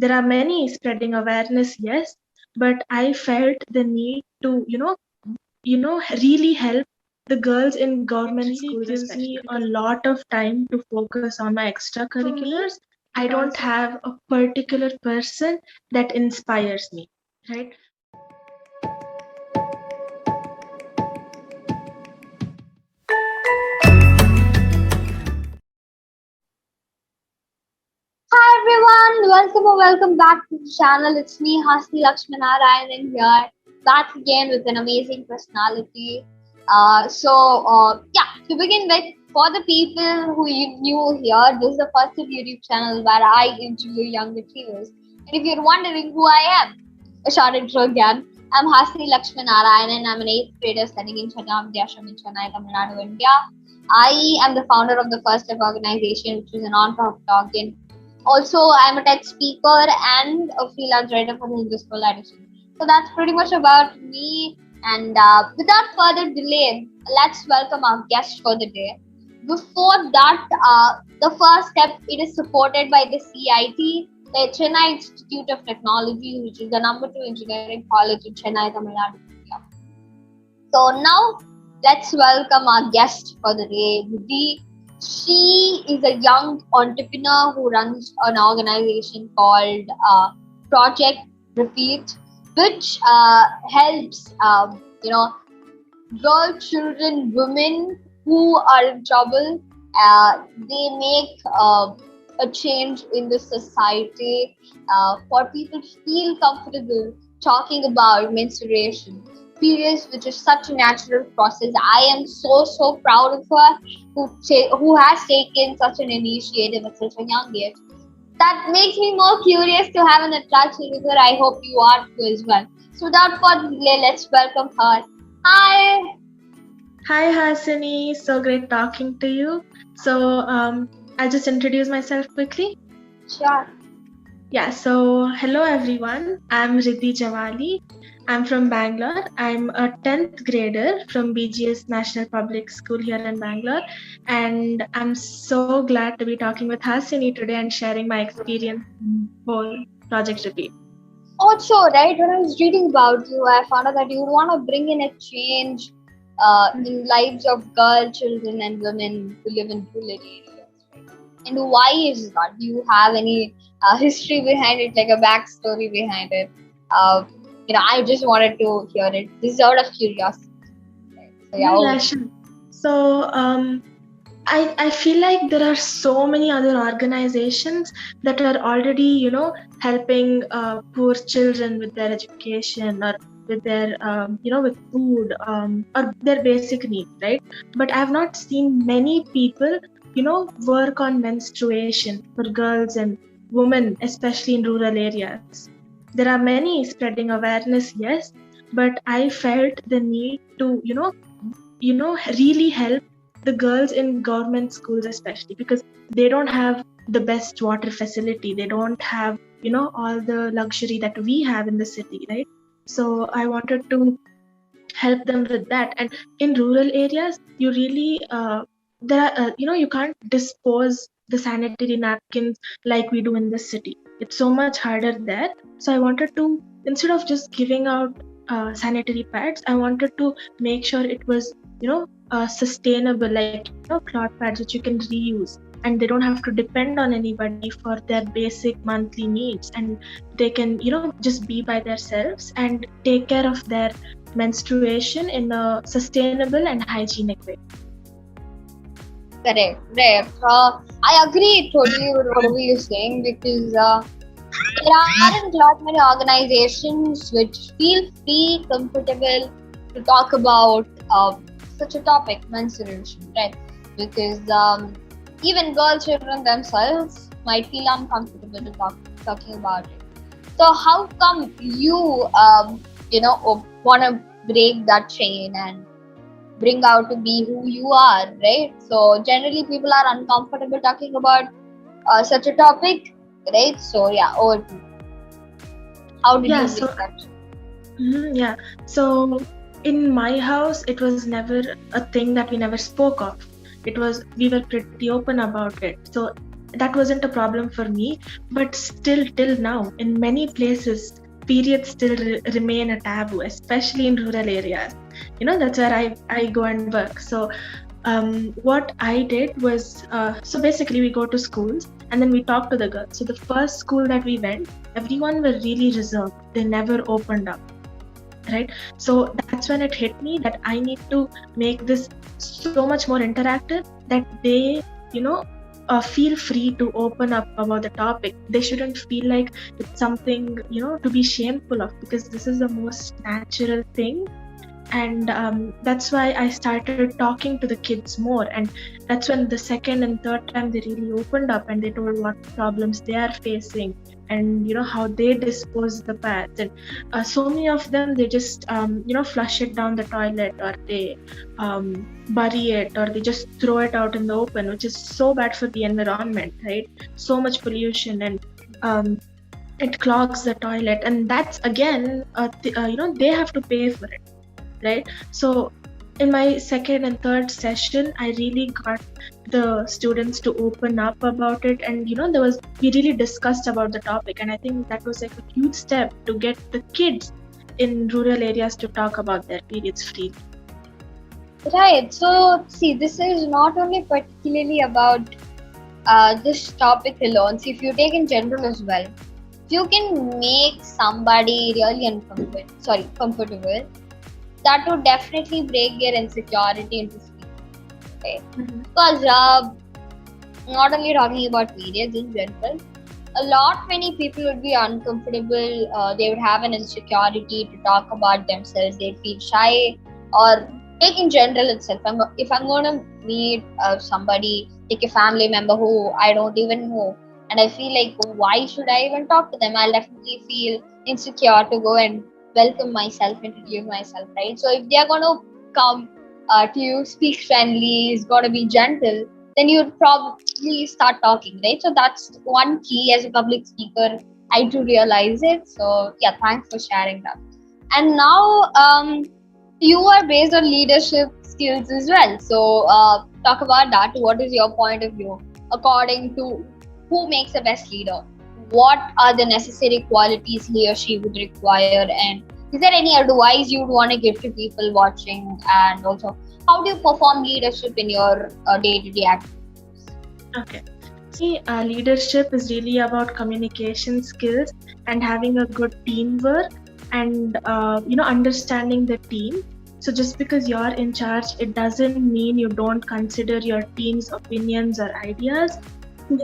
There are many spreading awareness, yes, but I felt the need to, really help the girls in government schools gives me a lot of time to focus on my extracurriculars. I don't have a particular person that inspires me, right? Hi everyone, welcome or welcome back to the channel. It's me, Hasni Lakshmanarayanan here, back again with an amazing personality. To begin with, for the people who you new here, this is the first YouTube channel where I interview young retrievers. And if you're wondering who I am, a short intro again. I'm Hasni Lakshmanarayanan. I'm an 8th grader studying in Chennai Vidyashram in Chennai, Tamil Nadu, India. I am the founder of the First Step organization, which is a non-profit organ. Also, I'm a TED speaker and a freelance writer for the Hindu School edition. So that's pretty much about me. And without further delay, let's welcome our guest for the day. Before that, the first step, it is supported by the CIT, the Chennai Institute of Technology, which is the number 2 engineering college in Chennai, Tamil Nadu, India. So now, let's welcome our guest for the day, Buddhi. She is a young entrepreneur who runs an organization called Project Repeat, which helps girl, children, women who are in trouble. They make a change in the society for people to feel comfortable talking about menstruation periods, which is such a natural process. I am so proud of her who has taken such an initiative at such a young age. That makes me more curious to have an interaction with her. I hope you are too as well. So without further delay, let's welcome her. Hi. Hi, Hasini. So great talking to you. So, I'll just introduce myself quickly. Sure. Yeah, so hello everyone. I'm Riddhi Jawali. I'm from Bangalore. I'm a 10th grader from BGS National Public School here in Bangalore. And I'm so glad to be talking with Hasini today and sharing my experience in whole Project Repeat. Also, right, when I was reading about you, I found out that you would want to bring in a change in lives of girls, children, and women who live in rural areas. And why is that? Do you have any history behind it, like a backstory behind it? I just wanted to hear it. This is out of curiosity. So Yeah, sure. So, I feel like there are so many other organizations that are already, helping poor children with their education or with their, with food or their basic needs, right? But I have not seen many people, work on menstruation for girls and women, especially in rural areas. There are many spreading awareness, yes, but I felt the need to, really help the girls in government schools, especially because they don't have the best water facility. They don't have, all the luxury that we have in the city, right? So I wanted to help them with that. And in rural areas, you really, you can't dispose the sanitary napkins like we do in the city. It's so much harder there. So I wanted to, instead of just giving out sanitary pads, I wanted to make sure it was, sustainable, like, cloth pads which you can reuse, and they don't have to depend on anybody for their basic monthly needs, and they can, just be by themselves and take care of their menstruation in a sustainable and hygienic way. Correct. I agree totally with whatever you're saying because there aren't a lot many organizations which feel free, comfortable to talk about such a topic, menstruation, right? Because even girl children themselves might feel uncomfortable to talking about it. So how come you want to break that chain and bring out to be who you are, right? So generally people are uncomfortable talking about such a topic, right? So yeah, over to you. How did you break that? Yeah. So in my house, it was never a thing that we never spoke of. We were pretty open about it. So that wasn't a problem for me. But still, till now, in many places, periods still remain a taboo, especially in rural areas. That's where I go and work. So what I did was, so basically we go to schools and then we talk to the girls. So the first school that we went, everyone were really reserved. They never opened up, right? So that's when it hit me that I need to make this so much more interactive, that they, feel free to open up about the topic. They shouldn't feel like it's something, to be shameful of, because this is the most natural thing. And that's why I started talking to the kids more, and that's when the second and third time they really opened up and they told what problems they are facing, and how they dispose the pads. And so many of them, they just flush it down the toilet, or they bury it, or they just throw it out in the open, which is so bad for the environment, right? So much pollution, and it clogs the toilet, and that's again they have to pay for it, right? So in my second and third session, I really got the students to open up about it, and we really discussed about the topic, and I think that was like a huge step to get the kids in rural areas to talk about their periods freely. Right. So see, this is not only particularly about this topic alone. See, if you take in general as well, if you can make somebody really comfortable, that would definitely break their insecurity into sleep. Okay? Because not only talking about periods in general, many people would be uncomfortable. They would have an insecurity to talk about themselves. They feel shy, or take in general itself. If I'm going to meet somebody, take a family member who I don't even know, and I feel like, why should I even talk to them? I'll definitely feel insecure to go and welcome myself, introduce myself, right? So if they're going to come to you, speak friendly, is going to be gentle, then you'd probably start talking, right? So that's one key as a public speaker. I do realize it. So yeah, thanks for sharing that. And now you are based on leadership skills as well. So talk about that. What is your point of view according to who makes the best leader? What are the necessary qualities he or she would require, and is there any advice you'd want to give to people watching? And also, how do you perform leadership in your day-to-day activities? Okay. See, leadership is really about communication skills and having a good teamwork, and understanding the team. So just because you're in charge, it doesn't mean you don't consider your team's opinions or ideas.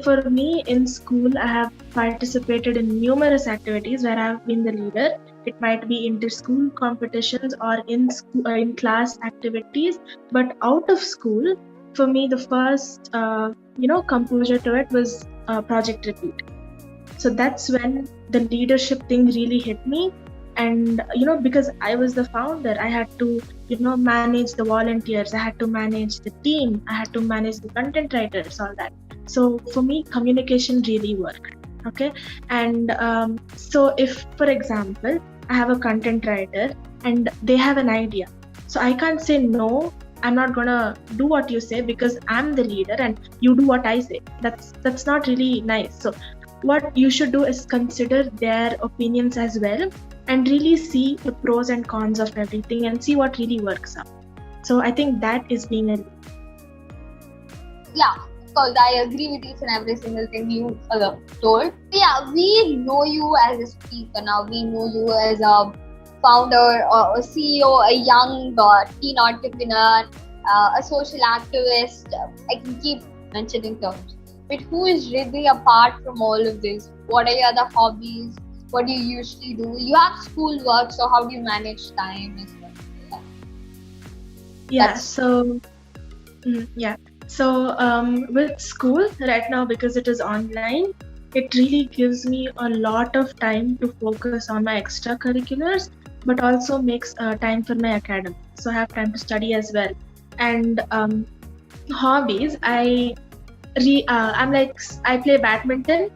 For me, in school, I have participated in numerous activities where I have been the leader. It might be inter-school competitions or in class activities. But out of school, for me, the first composure to it was Project Repeat. So that's when the leadership thing really hit me. And because I was the founder, I had to manage the volunteers, I had to manage the team, I had to manage the content writers, all that. So for me, communication really worked. Okay. And so if, for example, I have a content writer and they have an idea, so I can't say no, I'm not gonna do what you say because I'm the leader and you do what I say. That's not really nice. So what you should do is consider their opinions as well, and really see the pros and cons of everything and see what really works out. So I think that is being a leader. Yeah, because I agree with each and every single thing you told. Yeah, we know you as a speaker now. We know you as a founder or a CEO, a young teen entrepreneur, a social activist. I can keep mentioning terms. But who is really apart from all of this? What are your other hobbies? What do you usually do? You have school work, so how do you manage time as well? So with school right now, because it is online, it really gives me a lot of time to focus on my extracurriculars, but also makes time for my academics. So I have time to study as well. And hobbies, I play badminton.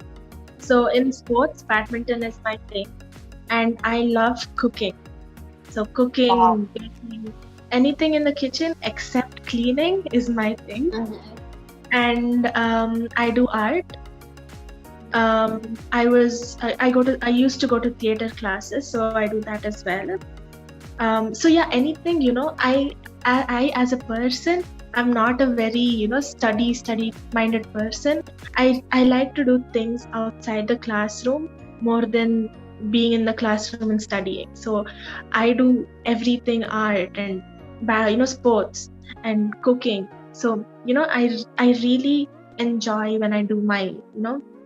So in sports, badminton is my thing, and I love cooking. So cooking, baking, anything in the kitchen except cleaning is my thing. and I do art. I used to go to theater classes, so I do that as well. So yeah, anything, I as a person, I'm not a very, study minded person. I like to do things outside the classroom more than being in the classroom and studying. So I do everything art and sports and cooking. So I really enjoy when I do my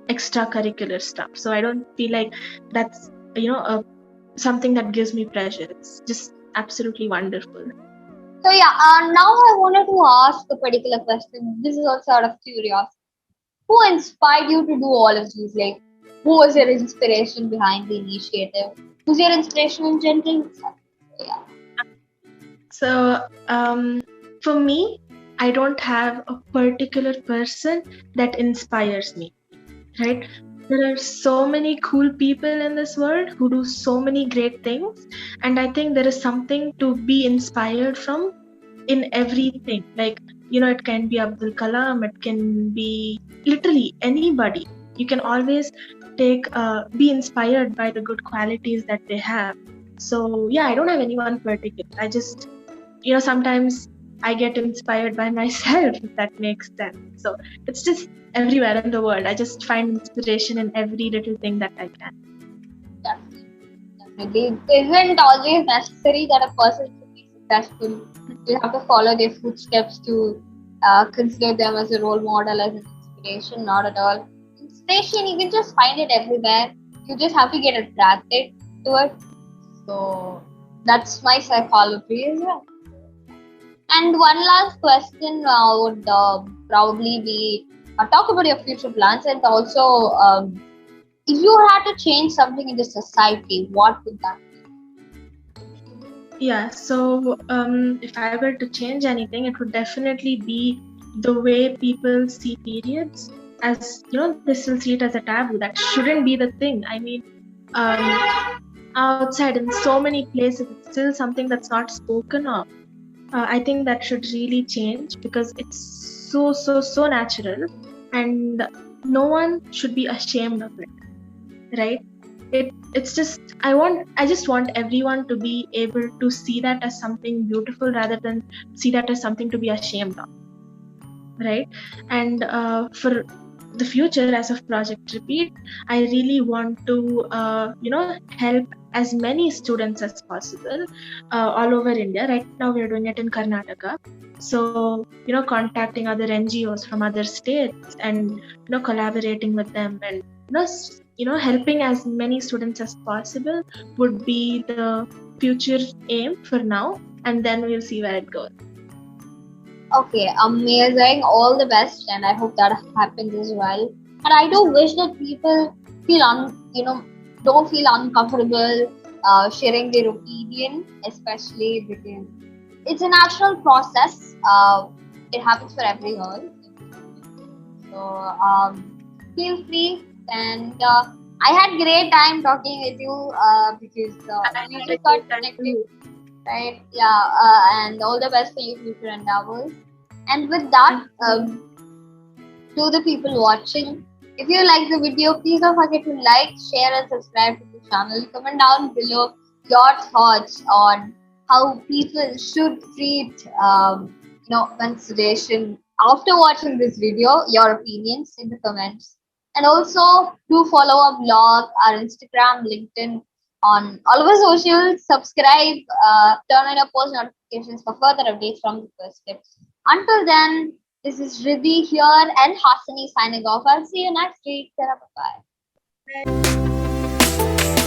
extracurricular stuff. So I don't feel like that's a something that gives me pleasure. It's just absolutely wonderful. So yeah, now I wanted to ask a particular question. This is also out of curiosity. Who inspired you to do all of these? Like, who was your inspiration behind the initiative? Who's your inspiration in general? Yeah. So for me, I don't have a particular person that inspires me, right? There are so many cool people in this world who do so many great things, and I think there is something to be inspired from in everything. Like, it can be Abdul Kalam, it can be literally anybody. You can always be inspired by the good qualities that they have. So yeah, I don't have anyone particular. I just, sometimes I get inspired by myself, if that makes sense. So it's just everywhere in the world. I just find inspiration in every little thing that I can. Definitely. It isn't always necessary that a person should be successful. You have to follow their footsteps to consider them as a role model, as an inspiration. Not at all. Inspiration, you can just find it everywhere. You just have to get attracted to it. So that's my psychology as well. And one last question would probably be talk about your future plans, and also if you had to change something in the society, what would that be? Yeah, so if I were to change anything, it would definitely be the way people see periods. As they still see it as a taboo. That shouldn't be the thing. I mean, outside in so many places, it's still something that's not spoken of. I think that should really change because it's so natural, and no one should be ashamed of it, right? It's just I just want everyone to be able to see that as something beautiful rather than see that as something to be ashamed of, right? And for the future, as of Project Repeat, I really want to help as many students as possible all over India. Right now we're doing it in Karnataka, so contacting other NGOs from other states and collaborating with them, and helping as many students as possible would be the future aim for now, and then we'll see where it goes. Okay, amazing. All the best, and I hope that happens as well. And I do wish that people don't feel uncomfortable sharing their opinion, especially because it's a natural process. It happens for everyone. So feel free, and I had great time talking with you because we just got connected, right? Yeah, and all the best for your future endeavors. And with that, to the people watching, if you like the video, please don't forget to like, share, and subscribe to the channel. Comment down below your thoughts on how people should treat, menstruation after watching this video. Your opinions in the comments, and also do follow our blog, our Instagram, LinkedIn, on all of our socials. Subscribe, turn on your post notifications for further updates from the first steps. Until then, this is Riddhi here and Hasani signing off. I'll see you next week. Bye bye.